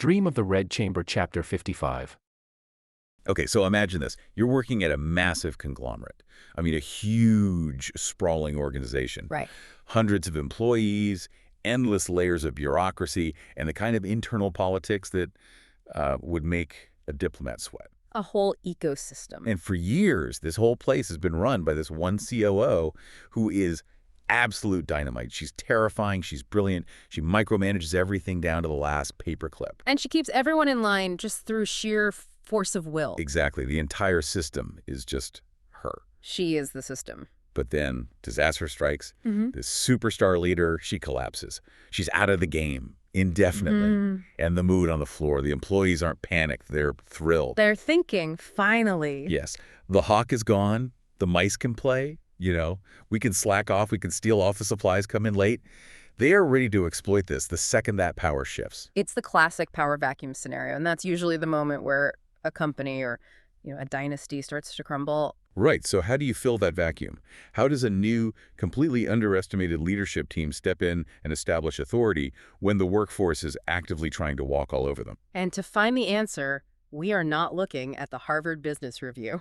Dream of the Red Chamber, Chapter 55. Okay, so imagine this. You're working at a massive conglomerate. I mean, a huge, sprawling organization. Right. Hundreds of employees, endless layers of bureaucracy, and the kind of internal politics that would make a diplomat sweat. A whole ecosystem. And for years, this whole place has been run by this one COO who is absolute dynamite. She's terrifying. She's brilliant. She micromanages everything down to the last paperclip. And she keeps everyone in line just through sheer force of will. Exactly. The entire system is just her. She is the system. But then disaster strikes. This superstar leader, she collapses. She's out of the game indefinitely. And the mood on the floor, the employees aren't panicked. They're thrilled. They're thinking, finally. Yes. The hawk is gone. The mice can play. You know, we can slack off. We can steal office supplies, come in late. They are ready to exploit this the second that power shifts. It's the classic power vacuum scenario. And that's usually the moment where a company or a dynasty starts to crumble. Right. So how do you fill that vacuum? How does a new, completely underestimated leadership team step in and establish authority when the workforce is actively trying to walk all over them? And to find the answer, we are not looking at the Harvard Business Review.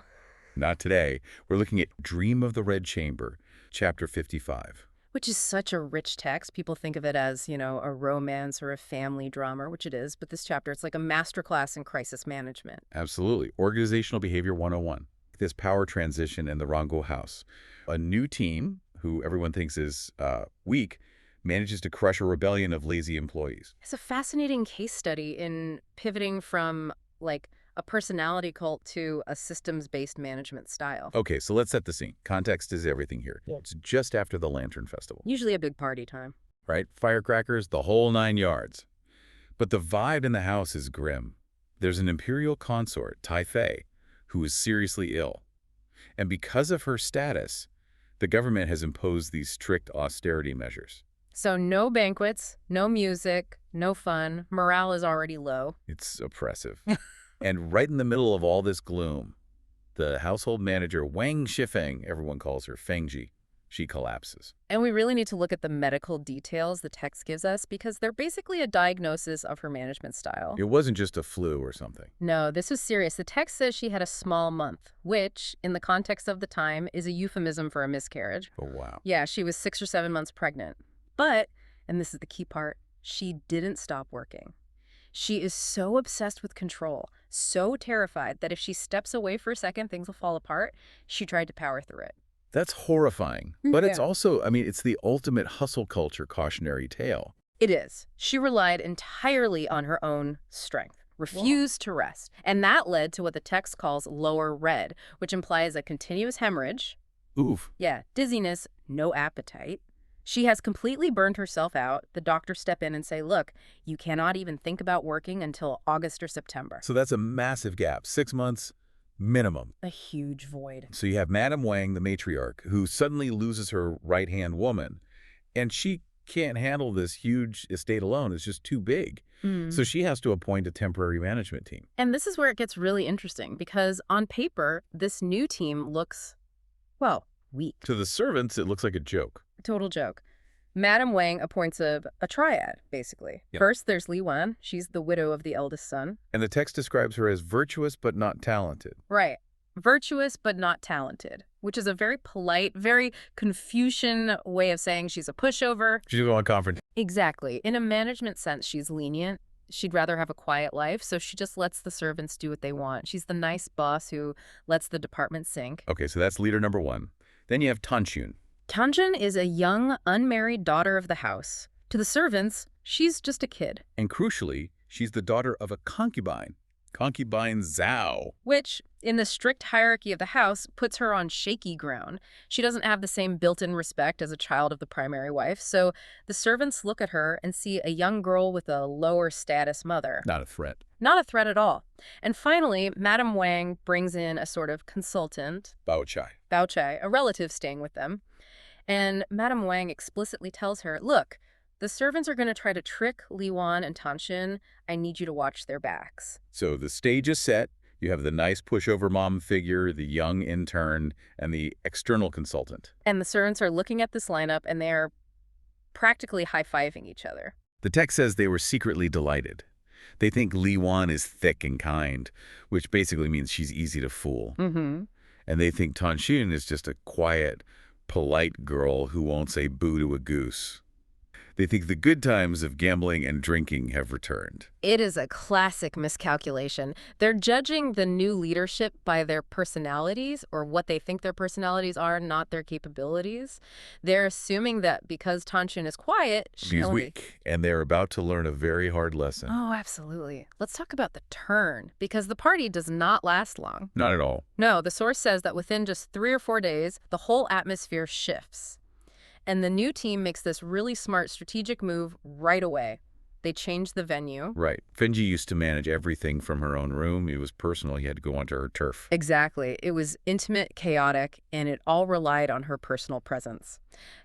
Not today. We're looking at Dream of the Red Chamber, Chapter 55. Which is such a rich text. People think of it as, a romance or a family drama, which it is. But this chapter, it's like a masterclass in crisis management. Absolutely. Organizational Behavior 101. This power transition in the Rango house. A new team, who everyone thinks is weak, manages to crush a rebellion of lazy employees. It's a fascinating case study in pivoting from, a personality cult to a systems-based management style. Okay, so let's set the scene. Context is everything here. It's just after the Lantern Festival. Usually a big party time. Right? Firecrackers, the whole 9 yards. But the vibe in the house is grim. There's an imperial consort, Tai Fei, who is seriously ill. And because of her status, the government has imposed these strict austerity measures. So no banquets, no music, no fun. Morale is already low. It's oppressive. And right in the middle of all this gloom, the household manager, Wang Xifeng, everyone calls her Fengji, she collapses. And we really need to look at the medical details the text gives us because they're basically a diagnosis of her management style. It wasn't just a flu or something. No, this was serious. The text says she had a small month, which, in the context of the time, is a euphemism for a miscarriage. Oh, wow. Yeah, she was 6 or 7 months pregnant. But, and this is the key part, she didn't stop working. She is so obsessed with control, so terrified that if she steps away for a second, things will fall apart. She tried to power through it. That's horrifying. But it's also, it's the ultimate hustle culture cautionary tale. It is. She relied entirely on her own strength, refused to rest. And that led to what the text calls lower red, which implies a continuous hemorrhage. Oof. Yeah, dizziness, no appetite. She has completely burned herself out. The doctors step in and say, look, you cannot even think about working until August or September. So that's a massive gap, 6 months minimum. A huge void. So you have Madame Wang, the matriarch, who suddenly loses her right-hand woman, and she can't handle this huge estate alone. It's just too big. So she has to appoint a temporary management team. And this is where it gets really interesting, because on paper, this new team looks, weak. To the servants, it looks like a joke. Total joke. Madame Wang appoints a triad, basically. Yep. First, there's Li Wan. She's the widow of the eldest son. And the text describes her as virtuous but not talented. Right. Virtuous but not talented, which is a very polite, very Confucian way of saying she's a pushover. She's going confrontation. Exactly. In a management sense, she's lenient. She'd rather have a quiet life, so she just lets the servants do what they want. She's the nice boss who lets the department sink. Okay, so that's leader number 1. Then you have Tanchun. Tanchun is a young, unmarried daughter of the house. To the servants, she's just a kid. And crucially, she's the daughter of a concubine Zhao. Which, in the strict hierarchy of the house, puts her on shaky ground. She doesn't have the same built-in respect as a child of the primary wife, so the servants look at her and see a young girl with a lower status mother. Not a threat. Not a threat at all. And finally, Madame Wang brings in a sort of consultant, Bao Chai, a relative staying with them. And Madame Wang explicitly tells her, look, the servants are going to try to trick Li Wan and Tanchun. I need you to watch their backs. So the stage is set. You have the nice pushover mom figure, the young intern, and the external consultant. And the servants are looking at this lineup, and they're practically high-fiving each other. The text says they were secretly delighted. They think Li Wan is thick and kind, which basically means she's easy to fool. Mm-hmm. And they think Tanchun is just a quiet, polite girl who won't say boo to a goose. They think the good times of gambling and drinking have returned. It is a classic miscalculation. They're judging the new leadership by their personalities or what they think their personalities are, not their capabilities. They're assuming that because Tanchun is quiet, She's weak, and they're about to learn a very hard lesson. Oh, absolutely. Let's talk about the turn, because the party does not last long. Not at all. No, the source says that within just 3 or 4 days, the whole atmosphere shifts. And the new team makes this really smart strategic move right away. They change the venue. Right. Fenji used to manage everything from her own room. It was personal. He had to go onto her turf. Exactly. It was intimate, chaotic, and it all relied on her personal presence.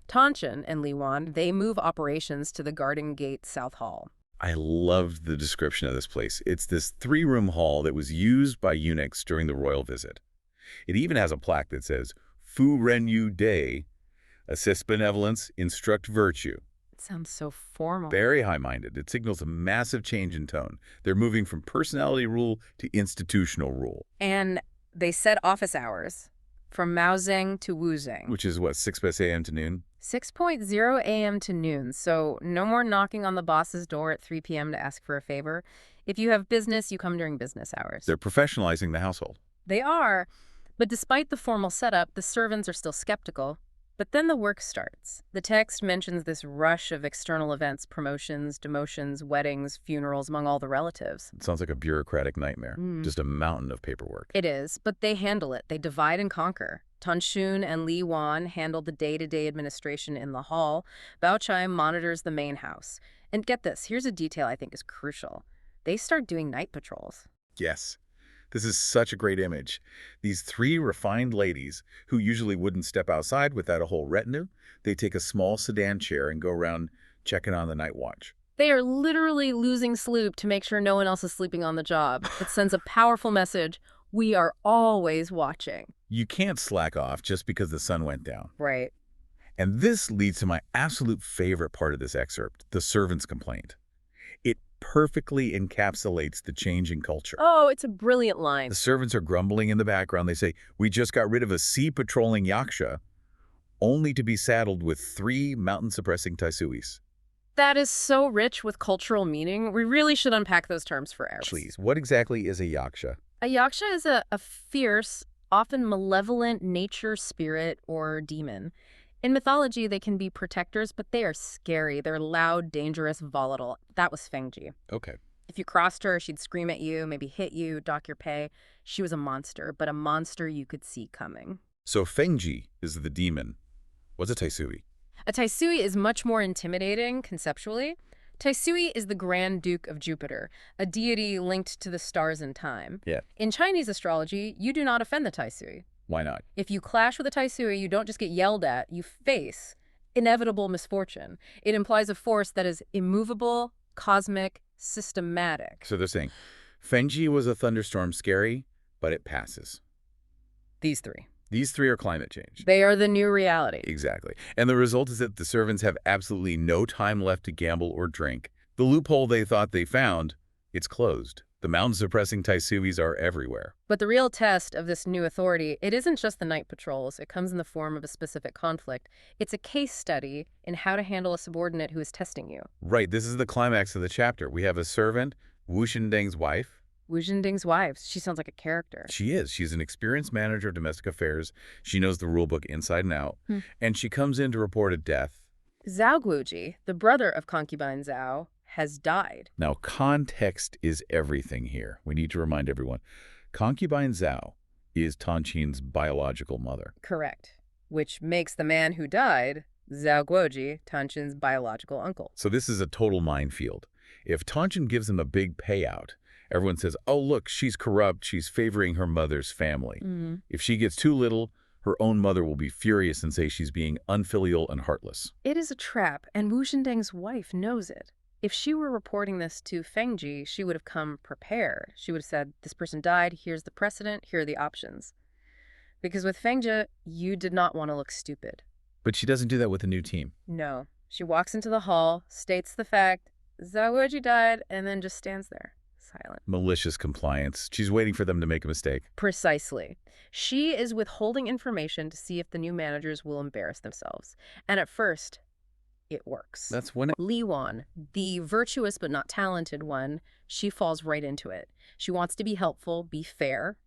Tanchun and Li Wan, they move operations to the Garden Gate South Hall. I loved the description of this place. It's this 3-room hall that was used by eunuchs during the royal visit. It even has a plaque that says, Fu Ren Yu Day, assist benevolence, instruct virtue. It sounds so formal. Very high-minded. It signals a massive change in tone. They're moving from personality rule to institutional rule. And they set office hours from Mao Zeng to Wu Zeng. Which is what, 6 a.m. to noon? 6:00 a.m. to noon, so no more knocking on the boss's door at 3 p.m. to ask for a favor. If you have business, you come during business hours. They're professionalizing the household. They are, but despite the formal setup, the servants are still skeptical. But then the work starts. The text mentions this rush of external events, promotions, demotions, weddings, funerals among all the relatives. It sounds like a bureaucratic nightmare. Just a mountain of paperwork. It is, but they handle it. They divide and conquer. Tanchun and Li Wan handle the day-to-day administration in the hall. Bao Chai monitors the main house. And get this, here's a detail I think is crucial. They start doing night patrols. Yes. This is such a great image. These 3 refined ladies, who usually wouldn't step outside without a whole retinue, they take a small sedan chair and go around checking on the night watch. They are literally losing sleep to make sure no one else is sleeping on the job. It sends a powerful message. We are always watching. You can't slack off just because the sun went down. Right. And this leads to my absolute favorite part of this excerpt, the servant's complaint. It perfectly encapsulates the change in culture. Oh, it's a brilliant line. The servants are grumbling in the background. They say, we just got rid of a sea-patrolling yaksha, only to be saddled with 3 mountain-suppressing taisuis. That is so rich with cultural meaning. We really should unpack those terms for Arabs. Please, what exactly is a yaksha? A yaksha is a fierce, often malevolent nature spirit or demon. In mythology, they can be protectors, but they are scary. They're loud, dangerous, volatile. That was Fengji. Okay. If you crossed her, she'd scream at you, maybe hit you, dock your pay. She was a monster, but a monster you could see coming. So Fengji is the demon. What's a taisui? A taisui is much more intimidating conceptually. Taisui is the Grand Duke of Jupiter, a deity linked to the stars and time. Yeah. In Chinese astrology, you do not offend the taisui. Why not? If you clash with a taisui, you don't just get yelled at, you face inevitable misfortune. It implies a force that is immovable, cosmic, systematic. So they're saying, Fengji was a thunderstorm, scary, but it passes. These 3. These 3 are climate change. They are the new reality. Exactly. And the result is that the servants have absolutely no time left to gamble or drink. The loophole they thought they found, it's closed. The mountain-suppressing taisuis are everywhere. But the real test of this new authority, it isn't just the night patrols. It comes in the form of a specific conflict. It's a case study in how to handle a subordinate who is testing you. Right. This is the climax of the chapter. We have a servant, Wu Shindeng's wife. Wu Zhending's wife. She sounds like a character. She is. She's an experienced manager of domestic affairs. She knows the rule book inside and out. And she comes in to report a death. Zhao Guoji, the brother of concubine Zhao, has died. Now, context is everything here. We need to remind everyone. Concubine Zhao is Tanchun's biological mother. Correct. Which makes the man who died, Zhao Guoji, Tanchun's biological uncle. So this is a total minefield. If Tanchun gives him a big payout, everyone says, oh, look, she's corrupt. She's favoring her mother's family. If she gets too little, her own mother will be furious and say she's being unfilial and heartless. It is a trap, and Wu Zhending's wife knows it. If she were reporting this to Fengji, she would have come prepared. She would have said, this person died, here's the precedent, here are the options. Because with Fengji, you did not want to look stupid. But she doesn't do that with the new team. No. She walks into the hall, states the fact, Zhao Guoji died, and then just stands there, silent. Malicious compliance. She's waiting for them to make a mistake. Precisely. She is withholding information to see if the new managers will embarrass themselves. And at first, it works. That's when Li Wan, the virtuous but not talented one, she falls right into it. She wants to be helpful, be fair.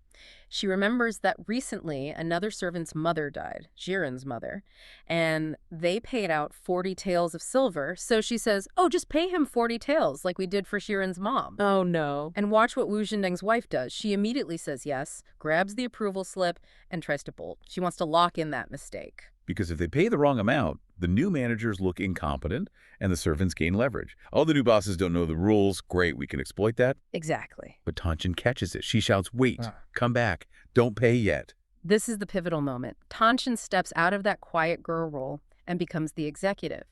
She remembers that recently another servant's mother died, Jiren's mother, and they paid out 40 taels of silver, so she says, oh, just pay him 40 taels like we did for Jiren's mom. Oh no. And watch what Wu Xindeng's wife does. She immediately says yes, grabs the approval slip, and tries to bolt. She wants to lock in that mistake. Because if they pay the wrong amount, the new managers look incompetent and the servants gain leverage. All the new bosses don't know the rules. Great, we can exploit that. Exactly. But Tanchun catches it. She shouts, wait, come back. Don't pay yet. This is the pivotal moment. Tanchun steps out of that quiet girl role and becomes the executive.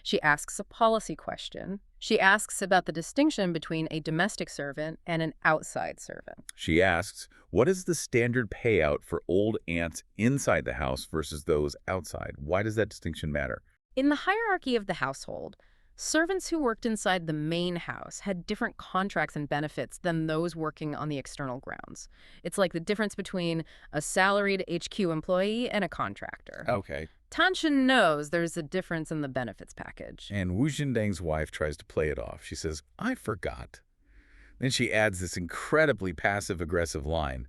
She asks a policy question. She asks about the distinction between a domestic servant and an outside servant. She asks, what is the standard payout for old aunts inside the house versus those outside? Why does that distinction matter? In the hierarchy of the household, servants who worked inside the main house had different contracts and benefits than those working on the external grounds. It's like the difference between a salaried HQ employee and a contractor. Okay. Tanchun knows there's a difference in the benefits package. And Wu Xindeng's wife tries to play it off. She says, I forgot. Then she adds this incredibly passive-aggressive line.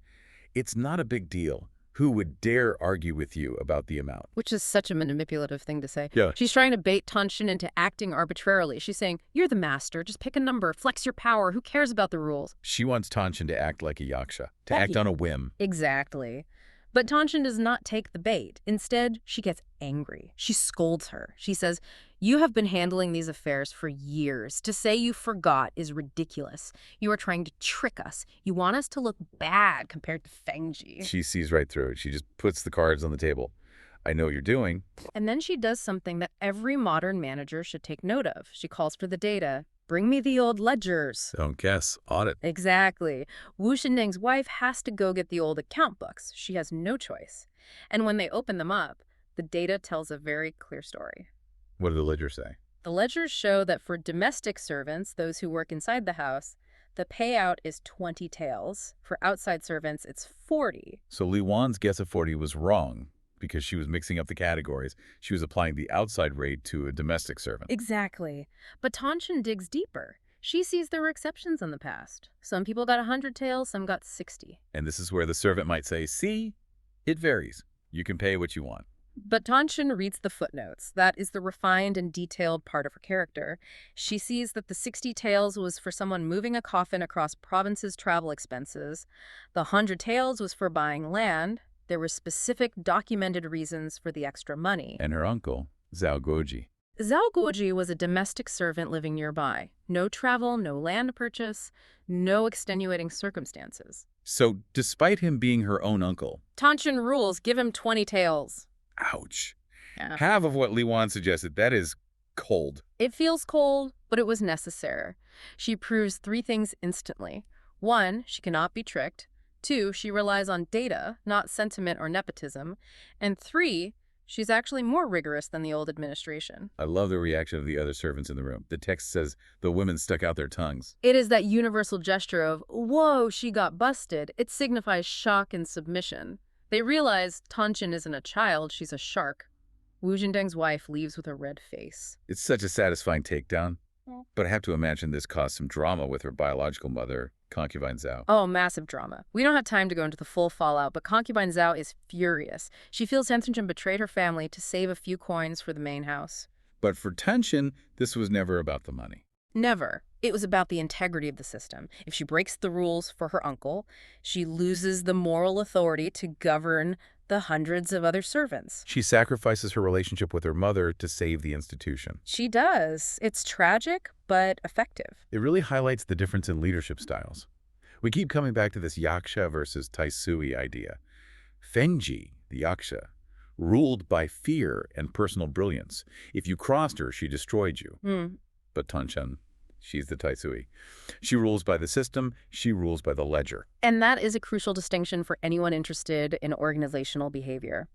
It's not a big deal. Who would dare argue with you about the amount? Which is such a manipulative thing to say. Yeah. She's trying to bait Tanchun into acting arbitrarily. She's saying, you're the master, just pick a number, flex your power, who cares about the rules? She wants Tanchun to act like a yaksha, to That- act on a whim. Exactly. But Tanchun does not take the bait. Instead, she gets angry. She scolds her. She says, you have been handling these affairs for years. To say you forgot is ridiculous. You are trying to trick us. You want us to look bad compared to Fengji. She sees right through it. She just puts the cards on the table. I know what you're doing. And then she does something that every modern manager should take note of. She calls for the data. Bring me the old ledgers. Don't guess. Audit. Exactly. Wu Xindeng's wife has to go get the old account books. She has no choice. And when they open them up, the data tells a very clear story. What do the ledgers say? The ledgers show that for domestic servants, those who work inside the house, the payout is 20 taels. For outside servants, it's 40. So Li Wan's guess of 40 was wrong because she was mixing up the categories. She was applying the outside rate to a domestic servant. Exactly. But Tanchun digs deeper. She sees there were exceptions in the past. Some people got 100 taels, some got 60. And this is where the servant might say, see, it varies. You can pay what you want. But Tanchun reads the footnotes. That is the refined and detailed part of her character. She sees that the 60 taels was for someone moving a coffin across provinces' travel expenses. The 100 taels was for buying land. There were specific documented reasons for the extra money. And her uncle, Zhao Guoji. Zhao Guoji was a domestic servant living nearby. No travel, no land purchase, no extenuating circumstances. So despite him being her own uncle, Tanchun rules, give him 20 taels. ouch, Yeah. half of what Li Wan suggested, that is cold. It feels cold, but it was necessary. She proves 3 things instantly. 1, she cannot be tricked. 2, she relies on data, not sentiment or nepotism. And 3, she's actually more rigorous than the old administration. I love the reaction of the other servants in the room. The text says the women stuck out their tongues. It is that universal gesture of, whoa, she got busted. It signifies shock and submission. They realize Tanchun isn't a child, she's a shark. Wu Xindeng's wife leaves with a red face. It's such a satisfying takedown. Yeah. But I have to imagine this caused some drama with her biological mother, Concubine Zhao. Oh, massive drama. We don't have time to go into the full fallout, but Concubine Zhao is furious. She feels Tanchun betrayed her family to save a few coins for the main house. But for Tanchun, this was never about the money. Never. It was about the integrity of the system. If she breaks the rules for her uncle, she loses the moral authority to govern the hundreds of other servants. She sacrifices her relationship with her mother to save the institution. She does. It's tragic, but effective. It really highlights the difference in leadership styles. We keep coming back to this yaksha versus taisui idea. Fengji, the yaksha, ruled by fear and personal brilliance. If you crossed her, she destroyed you. But Tanchun, she's the taisui. She rules by the system, she rules by the ledger. And that is a crucial distinction for anyone interested in organizational behavior.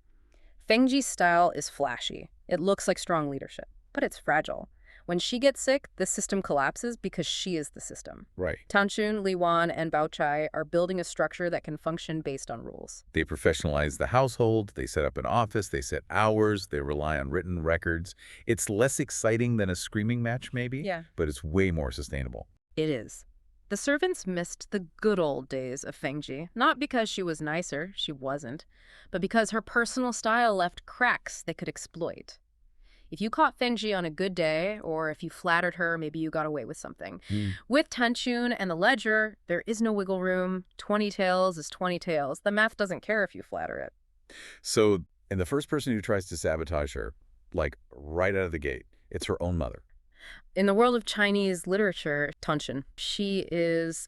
Fengji's style is flashy. It looks like strong leadership, but it's fragile. When she gets sick, the system collapses because she is the system. Right. Tanchun, Li Wan, and Bao Chai are building a structure that can function based on rules. They professionalize the household, they set up an office, they set hours, they rely on written records. It's less exciting than a screaming match, maybe, Yeah. but it's way more sustainable. It is. The servants missed the good old days of Fengji, not because she was nicer, she wasn't, but because her personal style left cracks they could exploit. If you caught Fengji on a good day, or if you flattered her, maybe you got away with something. With Tanchun and the ledger, there is no wiggle room. 20 taels is 20 taels. The math doesn't care if you flatter it. So, and the first person who tries to sabotage her, like right out of the gate, it's her own mother. In the world of Chinese literature, Tanchun, she's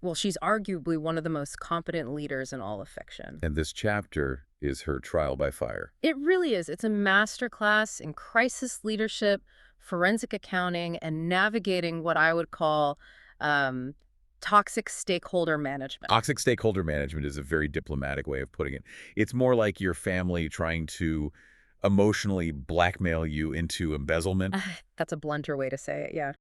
arguably one of the most competent leaders in all of fiction. And this chapter is her trial by fire. It really is. It's a masterclass in crisis leadership, forensic accounting, and navigating what I would call toxic stakeholder management. Toxic stakeholder management is a very diplomatic way of putting it. It's more like your family trying to emotionally blackmail you into embezzlement. That's a blunter way to say it, yeah.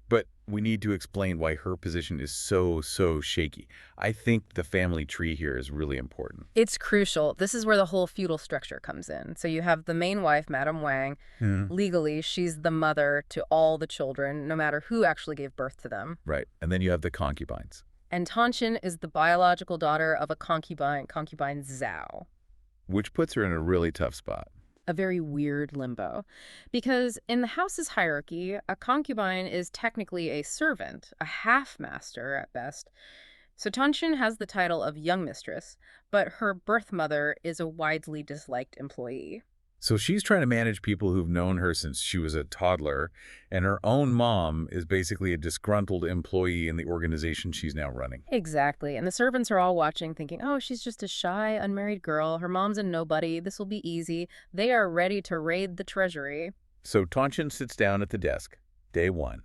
But we need to explain why her position is so shaky. I think the family tree here is really important. It's crucial. This is where the whole feudal structure comes in. So you have the main wife, Madame Wang. Legally, she's the mother to all the children, no matter who actually gave birth to them. Right. And then you have the concubines. And Tanchun is the biological daughter of a concubine Zhao. Which puts her in a really tough spot. A very weird limbo. Because in the house's hierarchy, a concubine is technically a servant, a half-master at best. So Tanchun has the title of young mistress, but her birth mother is a widely disliked employee. So she's trying to manage people who've known her since she was a toddler, and her own mom is basically a disgruntled employee in the organization she's now running. Exactly. And the servants are all watching, thinking, oh, she's just a shy, unmarried girl. Her mom's a nobody. This will be easy. They are ready to raid the treasury. So Tanchun sits down at the desk, day one,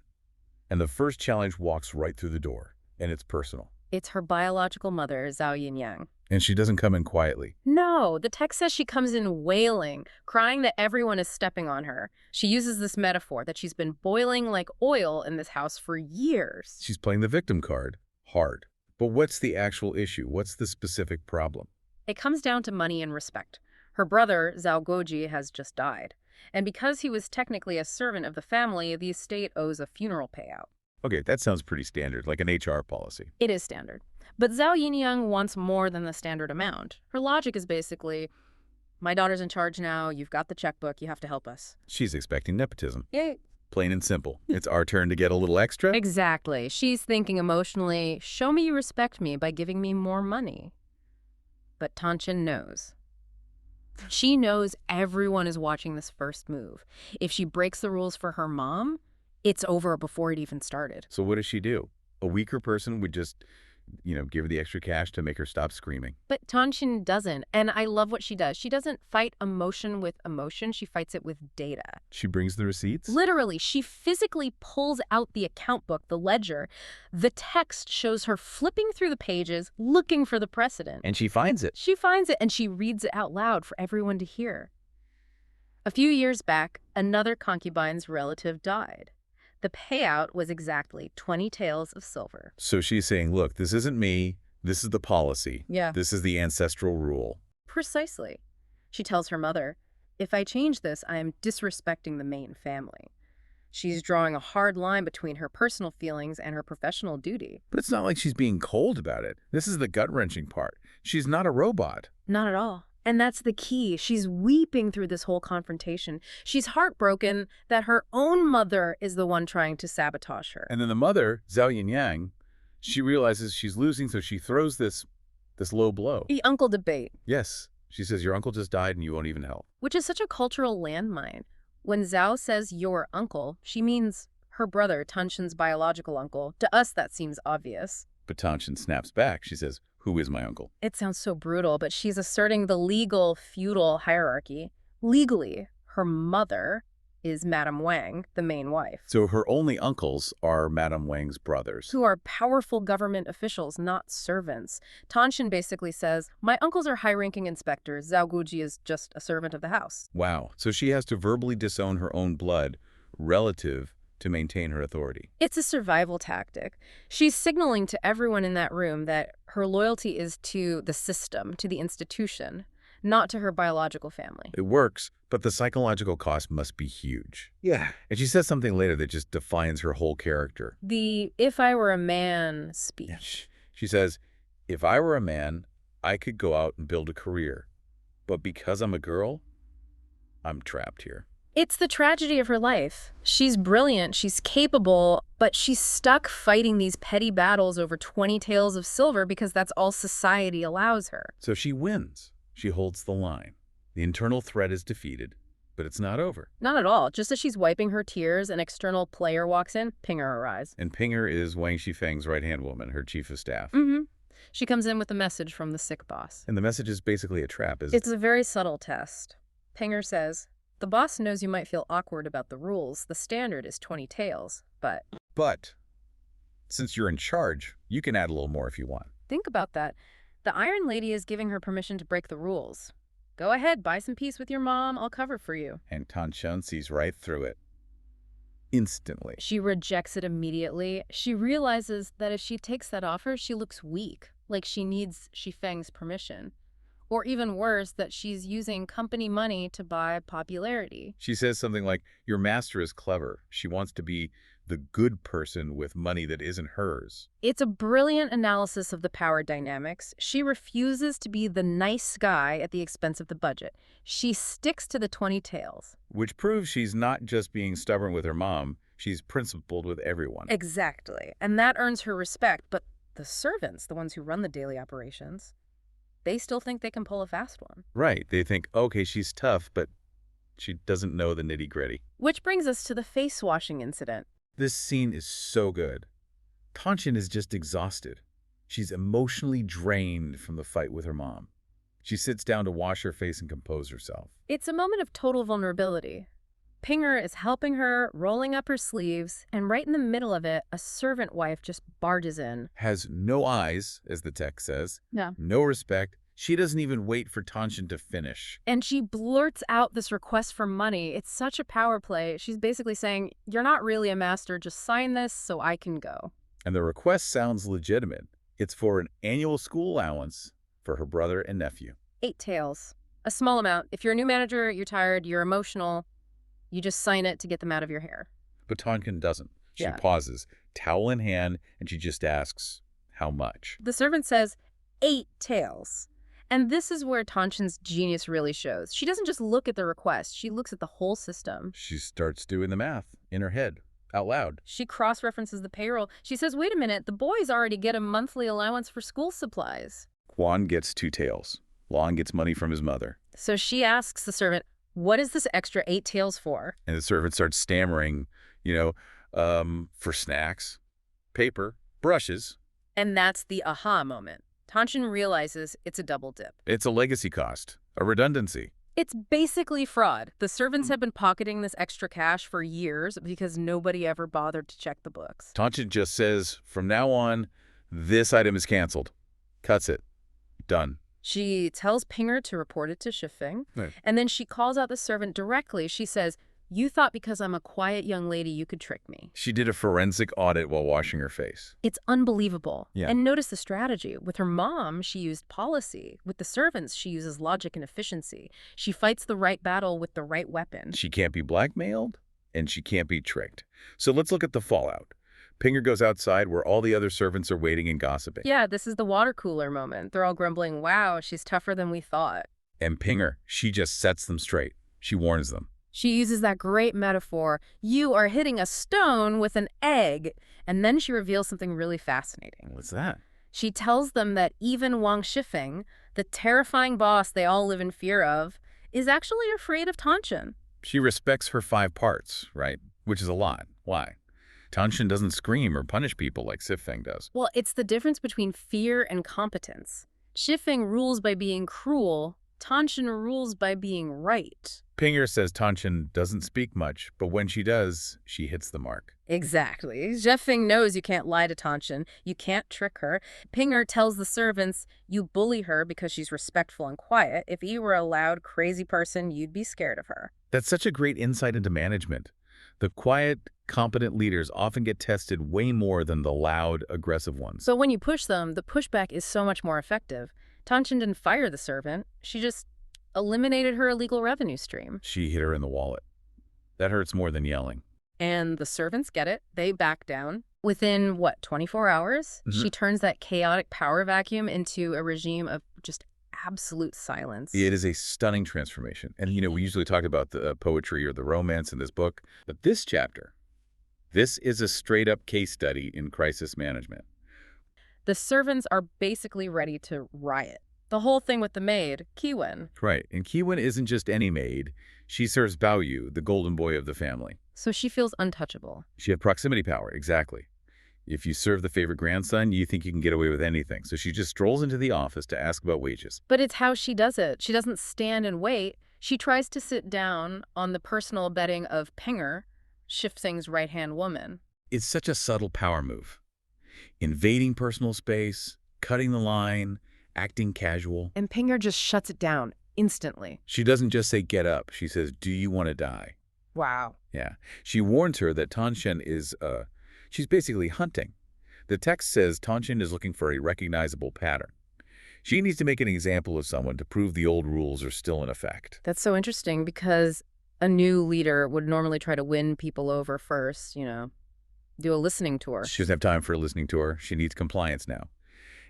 and the first challenge walks right through the door, and it's personal. It's her biological mother, Zhao Yinyang. And she doesn't come in quietly. No, the text says she comes in wailing, crying that everyone is stepping on her. She uses this metaphor that she's been boiling like oil in this house for years. She's playing the victim card, hard. But what's the actual issue? What's the specific problem? It comes down to money and respect. Her brother, Zhao Guoji, has just died. And because he was technically a servant of the family, the estate owes a funeral payout. Okay, that sounds pretty standard, like an HR policy. It is standard. But Zhao Yinyang wants more than the standard amount. Her logic is basically, my daughter's in charge now, you've got the checkbook, you have to help us. She's expecting nepotism. Yay. Plain and simple. It's our turn to get a little extra? Exactly. She's thinking emotionally, show me you respect me by giving me more money. But Tanchun knows. She knows everyone is watching this first move. If she breaks the rules for her mom, it's over before it even started. So what does she do? A weaker person would just, give her the extra cash to make her stop screaming. But Tanchun doesn't, and I love what she does. She doesn't fight emotion with emotion, she fights it with data. She brings the receipts? Literally, she physically pulls out the account book, the ledger. The text shows her flipping through the pages, looking for the precedent. And she finds it. She finds it, and she reads it out loud for everyone to hear. A few years back, another concubine's relative died. The payout was exactly 20 taels of silver. So she's saying, look, this isn't me. This is the policy. Yeah. This is the ancestral rule. Precisely. She tells her mother, if I change this, I am disrespecting the main family. She's drawing a hard line between her personal feelings and her professional duty. But it's not like she's being cold about it. This is the gut-wrenching part. She's not a robot. Not at all. And that's the key. She's weeping through this whole confrontation. She's heartbroken that her own mother is the one trying to sabotage her. And then the mother, Zhao Yinyang, she realizes she's losing, so she throws this low blow. The uncle debate. Yes. She says, your uncle just died and you won't even help. Which is such a cultural landmine. When Zhao says your uncle, she means her brother, Tanchun's biological uncle. To us, that seems obvious. But Tanchun snaps back. She says, who is my uncle? It sounds so brutal, but she's asserting the legal feudal hierarchy. Legally, her mother is Madame Wang, the main wife. So her only uncles are Madame Wang's brothers. Who are powerful government officials, not servants. Tanchun basically says, my uncles are high-ranking inspectors. Zhao Guoji is just a servant of the house. Wow. So she has to verbally disown her own blood relative to maintain her authority. It's a survival tactic. She's signaling to everyone in that room that her loyalty is to the system, to the institution, not to her biological family. It works, but the psychological cost must be huge. Yeah. And she says something later that just defines her whole character. The "if I were a man" speech. She says, if I were a man, I could go out and build a career. But because I'm a girl, I'm trapped here. It's the tragedy of her life. She's brilliant, she's capable, but she's stuck fighting these petty battles over 20 taels of silver because that's all society allows her. So she wins. She holds the line. The internal threat is defeated, but it's not over. Not at all. Just as she's wiping her tears, an external player walks in, Pinger arrives. And Pinger is Wang Xifeng's right-hand woman, her chief of staff. She comes in with a message from the sick boss. And the message is basically a trap, isn't it? It's a very subtle test. Pinger says, the boss knows you might feel awkward about the rules. The standard is 20 taels, but... But since you're in charge, you can add a little more if you want. Think about that. The Iron Lady is giving her permission to break the rules. Go ahead, buy some peace with your mom, I'll cover for you. And Tanchun sees right through it. Instantly. She rejects it immediately. She realizes that if she takes that offer, she looks weak, like she needs Xifeng's permission. Or even worse, that she's using company money to buy popularity. She says something like, your master is clever. She wants to be the good person with money that isn't hers. It's a brilliant analysis of the power dynamics. She refuses to be the nice guy at the expense of the budget. She sticks to the 20 taels. Which proves she's not just being stubborn with her mom, she's principled with everyone. Exactly. And that earns her respect. But the servants, the ones who run the daily operations, they still think they can pull a fast one. Right. They think, okay, she's tough, but she doesn't know the nitty-gritty. Which brings us to the face-washing incident. This scene is so good. Tanchun is just exhausted. She's emotionally drained from the fight with her mom. She sits down to wash her face and compose herself. It's a moment of total vulnerability. Pinger is helping her, rolling up her sleeves, and right in the middle of it, a servant wife just barges in. Has no eyes, as the text says. Yeah. No respect. She doesn't even wait for Tanchun to finish. And she blurts out this request for money. It's such a power play. She's basically saying, you're not really a master, just sign this so I can go. And the request sounds legitimate. It's for an annual school allowance for her brother and nephew. 8 taels. A small amount. If you're a new manager, you're tired, you're emotional, you just sign it to get them out of your hair. But Tanchun doesn't. She Yeah. pauses, towel in hand, and she just asks, how much? The servant says, 8 taels. And this is where Tanchun's genius really shows. She doesn't just look at the request, she looks at the whole system. She starts doing the math in her head, out loud. She cross-references the payroll. She says, wait a minute, the boys already get a monthly allowance for school supplies. Quan gets 2 taels. Lon gets money from his mother. So she asks the servant, what is this extra 8 taels for? And the servant starts stammering, for snacks, paper, brushes. And that's the aha moment. Tanchun realizes it's a double dip. It's a legacy cost, a redundancy. It's basically fraud. The servants have been pocketing this extra cash for years because nobody ever bothered to check the books. Tanchun just says, from now on, this item is canceled. Cuts it. Done. She tells Pinger to report it to Xifeng, Right. and then she calls out the servant directly. She says, you thought because I'm a quiet young lady you could trick me. She did a forensic audit while washing her face. It's unbelievable. Yeah. And notice the strategy. With her mom, she used policy. With the servants, she uses logic and efficiency. She fights the right battle with the right weapon. She can't be blackmailed, and she can't be tricked. So let's look at the fallout. Pinger goes outside where all the other servants are waiting and gossiping. Yeah, this is the water cooler moment. They're all grumbling, wow, she's tougher than we thought. And Pinger, she just sets them straight. She warns them. She uses that great metaphor, you are hitting a stone with an egg. And then she reveals something really fascinating. What's that? She tells them that even Wang Xifeng, the terrifying boss they all live in fear of, is actually afraid of Tanchun. She respects her 5 parts, right? Which is a lot. Why? Tanchun doesn't scream or punish people like Xifeng does. Well, it's the difference between fear and competence. Xifeng rules by being cruel. Tanchun rules by being right. Pinger says Tanchun doesn't speak much, but when she does, she hits the mark. Exactly. Xifeng knows you can't lie to Tanchun. You can't trick her. Pinger tells the servants, you bully her because she's respectful and quiet. If you were a loud, crazy person, you'd be scared of her. That's such a great insight into management. The quiet, competent leaders often get tested way more than the loud, aggressive ones. So when you push them, the pushback is so much more effective. Tanchun didn't fire the servant. She just eliminated her illegal revenue stream. She hit her in the wallet. That hurts more than yelling. And the servants get it. They back down. Within, what, 24 hours? She turns that chaotic power vacuum into a regime of just absolute silence. It is a stunning transformation. And, we usually talk about the poetry or the romance in this book. But this chapter, this is a straight-up case study in crisis management. The servants are basically ready to riot. The whole thing with the maid, Kiwen. Right. And Kiwen isn't just any maid. She serves Bao Yu, the golden boy of the family. So she feels untouchable. She has proximity power, exactly. If you serve the favorite grandson, you think you can get away with anything. So she just strolls into the office to ask about wages. But it's how she does it. She doesn't stand and wait. She tries to sit down on the personal bedding of Pinger, Xifeng's right-hand woman. It's such a subtle power move. Invading personal space, cutting the line, acting casual. And Pinger just shuts it down instantly. She doesn't just say, get up. She says, do you want to die? Wow. Yeah. She warns her that Tanchun is, she's basically hunting. The text says Tanchun is looking for a recognizable pattern. She needs to make an example of someone to prove the old rules are still in effect. That's so interesting because a new leader would normally try to win people over first, do a listening tour. She doesn't have time for a listening tour. She needs compliance now.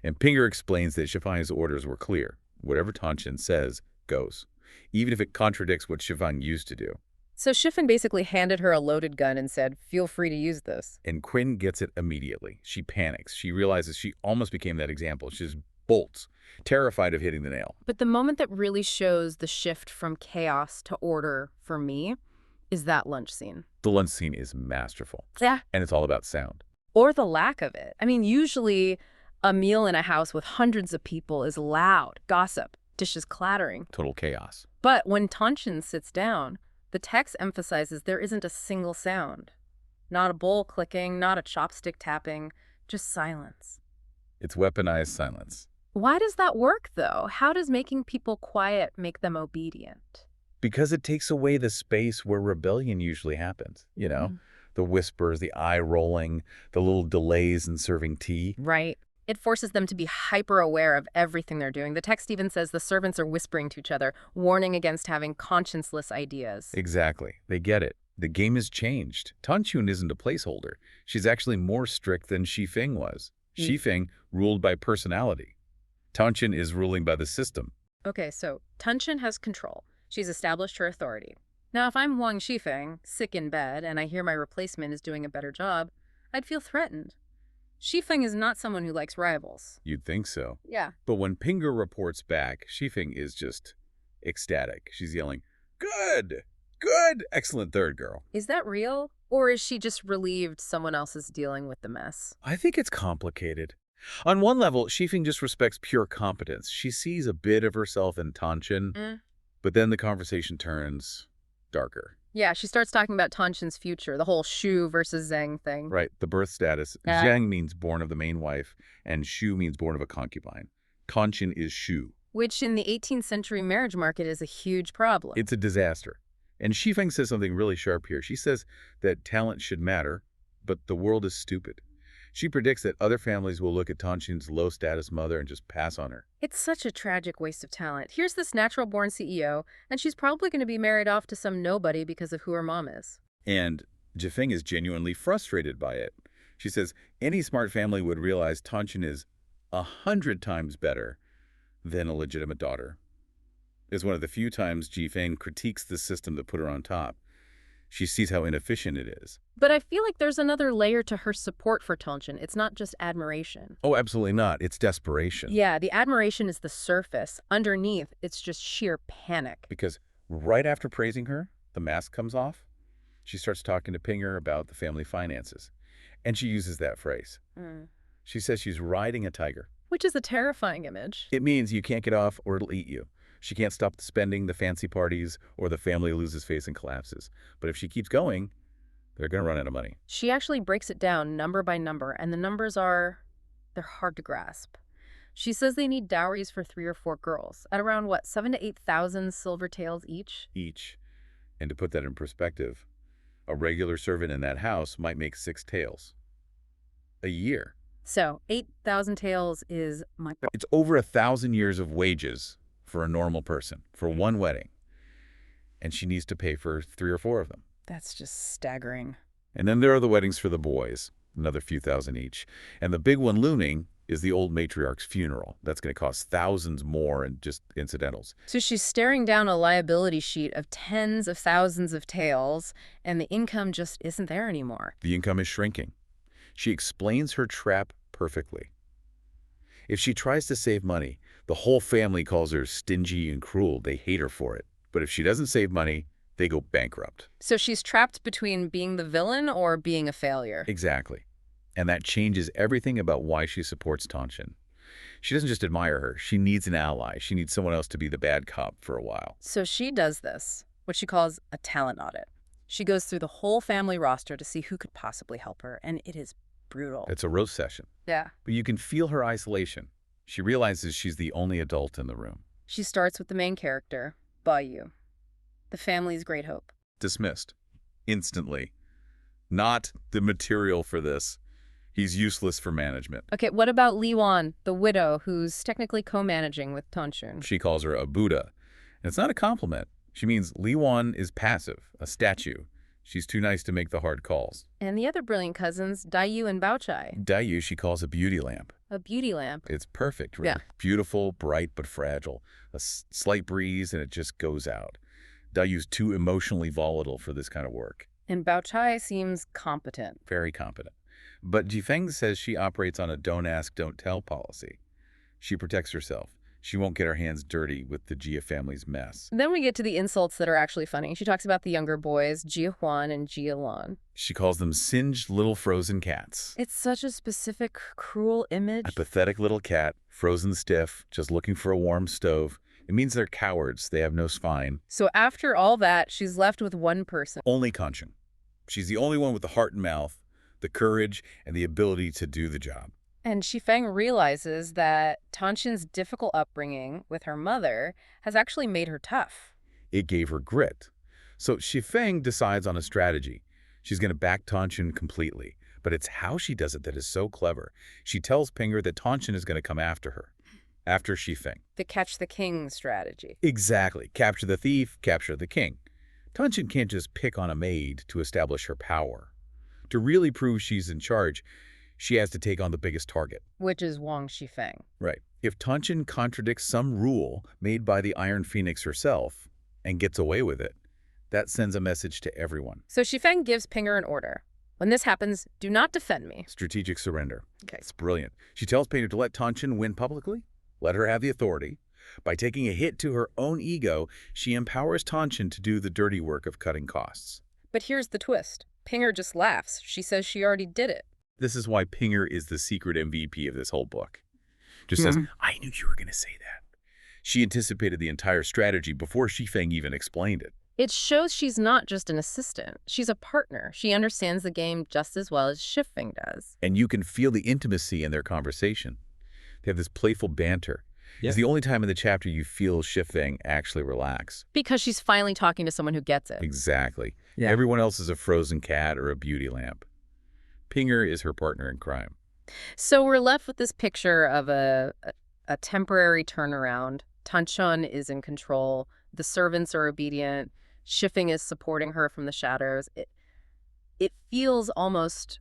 And Pinger explains that Xifeng's orders were clear. Whatever Tanchun says goes, even if it contradicts what Xifeng used to do. So Xifeng basically handed her a loaded gun and said, feel free to use this. And Quinn gets it immediately. She panics. She realizes she almost became that example. She just bolts, terrified of hitting the nail. But the moment that really shows the shift from chaos to order for me is that lunch scene. The lunch scene is masterful. Yeah. And it's all about sound. Or the lack of it. I mean, usually a meal in a house with hundreds of people is loud, gossip, dishes clattering. Total chaos. But when Tanchun sits down, the text emphasizes there isn't a single sound. Not a bowl clicking, not a chopstick tapping, just silence. It's weaponized silence. Why does that work, though? How does making people quiet make them obedient? Because it takes away the space where rebellion usually happens. The whispers, the eye rolling, the little delays in serving tea. Right. It forces them to be hyper-aware of everything they're doing. The text even says the servants are whispering to each other, warning against having conscienceless ideas. Exactly. They get it. The game has changed. Tanchun isn't a placeholder. She's actually more strict than Xifeng was. Xifeng ruled by personality. Tanchun is ruling by the system. Okay, so Tanchun has control. She's established her authority. Now, if I'm Wang Xifeng, sick in bed, and I hear my replacement is doing a better job, I'd feel threatened. Xifeng is not someone who likes rivals. You'd think so. Yeah. But when Pinger reports back, Xifeng is just ecstatic. She's yelling, good, good, excellent third girl. Is that real? Or is she just relieved someone else is dealing with the mess? I think it's complicated. On one level, Xifeng just respects pure competence. She sees a bit of herself in Tanchun, but then the conversation turns darker. Yeah, she starts talking about Tanchun's future, the whole Shu versus Zhang thing. Right, the birth status. Zhang means born of the main wife, and Shu means born of a concubine. Tanchun is Shu. Which in the 18th century marriage market is a huge problem. It's a disaster. And Xifeng says something really sharp here. She says that talent should matter, but the world is stupid. She predicts that other families will look at Tanchun's low-status mother and just pass on her. It's such a tragic waste of talent. Here's this natural-born CEO, and she's probably going to be married off to some nobody because of who her mom is. And Xifeng is genuinely frustrated by it. She says any smart family would realize Tanchun is 100 times better than a legitimate daughter. It's one of the few times Xifeng critiques the system that put her on top. She sees how inefficient it is. But I feel like there's another layer to her support for Tanchun. It's not just admiration. Oh, absolutely not. It's desperation. Yeah, the admiration is the surface. Underneath, it's just sheer panic. Because right after praising her, the mask comes off. She starts talking to Pinger about the family finances. And she uses that phrase. She says she's riding a tiger. Which is a terrifying image. It means you can't get off or it'll eat you. She can't stop the spending, the fancy parties, or the family loses face and collapses. But if she keeps going, they're going to run out of money. She actually breaks it down number by number, and the numbers they're hard to grasp. She says they need dowries for 3 or 4 girls, at around, 7,000 to 8,000 silver taels each? Each. And to put that in perspective, A regular servant in that house might make 6 taels a year. So 8,000 taels is It's over 1,000 years of wages for a normal person for one wedding. And she needs to pay for 3 or 4 of them. That's just staggering. And then there are the weddings for the boys, another few thousand each. And the big one looming is the old matriarch's funeral. That's going to cost thousands more in just incidentals. So she's staring down a liability sheet of tens of thousands of taels, and the income just isn't there anymore. The income is shrinking. She explains her trap perfectly. If she tries to save money, the whole family calls her stingy and cruel. They hate her for it. But if she doesn't save money, they go bankrupt. So she's trapped between being the villain or being a failure. Exactly. And that changes everything about why she supports Tanchun. She doesn't just admire her. She needs an ally. She needs someone else to be the bad cop for a while. So she does this, what she calls a talent audit. She goes through the whole family roster to see who could possibly help her, and it is brutal. It's a roast session. Yeah. But you can feel her isolation. She realizes she's the only adult in the room. She starts with the main character, Yu, the family's great hope. Dismissed. Instantly. Not the material for this. He's useless for management. Okay, what about Li Wan, the widow who's technically co-managing with Tanchun? She calls her a Buddha. And it's not a compliment. She means Li Wan is passive, a statue. She's too nice to make the hard calls. And the other brilliant cousins, Yu and Chai. Yu she calls a beauty lamp. A beauty lamp. It's perfect, really. Yeah. Beautiful, bright, but fragile. A slight breeze and it just goes out. Yu's too emotionally volatile for this kind of work. And Chai seems competent. Very competent. But Xifeng says she operates on a don't ask, don't tell policy. She protects herself. She won't get her hands dirty with the Jia family's mess. Then we get to the insults that are actually funny. She talks about the younger boys, Jia Huan and Jia Lan. She calls them singed little frozen cats. It's such a specific, cruel image. A pathetic little cat, frozen stiff, just looking for a warm stove. It means they're cowards. They have no spine. So after all that, she's left with one person. Only Tanchun. She's the only one with the heart and mouth, the courage, and the ability to do the job. And Xifeng realizes that Tanchun's difficult upbringing with her mother has actually made her tough. It gave her grit. So Xifeng decides on a strategy. She's going to back Tanchun completely. But it's how she does it that is so clever. She tells Pinger that Tanchun is going to come after her. After Xifeng. The catch the king strategy. Exactly. Capture the thief, capture the king. Tanchun can't just pick on a maid to establish her power. To really prove she's in charge, she has to take on the biggest target. Which is Wang Xifeng. Right. If Tanchun contradicts some rule made by the Iron Phoenix herself and gets away with it, that sends a message to everyone. So Xifeng gives Pinger an order. When this happens, do not defend me. Strategic surrender. Okay. It's brilliant. She tells Pinger to let Tanchun win publicly, let her have the authority. By taking a hit to her own ego, she empowers Tanchun to do the dirty work of cutting costs. But here's the twist. Pinger just laughs. She says she already did it. This is why Pinger is the secret MVP of this whole book. Just says, I knew you were going to say that. She anticipated the entire strategy before Xifeng even explained it. It shows she's not just an assistant. She's a partner. She understands the game just as well as Xifeng does. And you can feel the intimacy in their conversation. They have this playful banter. Yeah. It's the only time in the chapter you feel Xifeng actually relax. Because she's finally talking to someone who gets it. Exactly. Yeah. Everyone else is a frozen cat or a beauty lamp. Pinger is her partner in crime. So we're left with this picture of a temporary turnaround. Tanchun is in control. The servants are obedient. Xifeng is supporting her from the shadows. It feels almost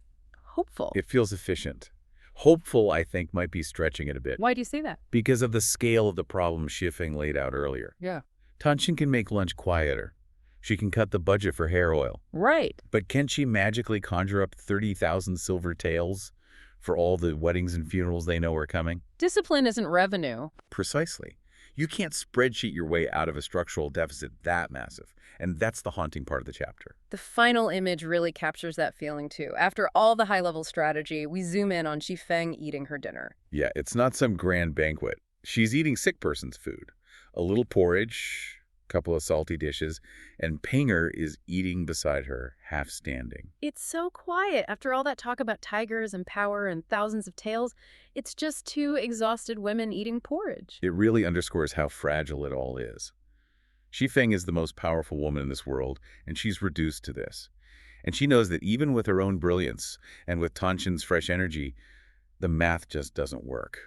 hopeful. It feels efficient. Hopeful, I think, might be stretching it a bit. Why do you say that? Because of the scale of the problem Xifeng laid out earlier. Yeah. Tanchun can make lunch quieter. She can cut the budget for hair oil. Right. But can she magically conjure up 30,000 silver taels for all the weddings and funerals they know are coming? Discipline isn't revenue. Precisely. You can't spreadsheet your way out of a structural deficit that massive. And that's the haunting part of the chapter. The final image really captures that feeling too. After all the high-level strategy, we zoom in on Xifeng eating her dinner. Yeah, it's not some grand banquet. She's eating sick person's food. A little porridge, a couple of salty dishes, and Pinger is eating beside her, half standing. It's so quiet. After all that talk about tigers and power and thousands of tails, it's just two exhausted women eating porridge. It really underscores how fragile it all is. Xifeng is the most powerful woman in this world, and she's reduced to this. And she knows that even with her own brilliance and with Tanchun's fresh energy, the math just doesn't work.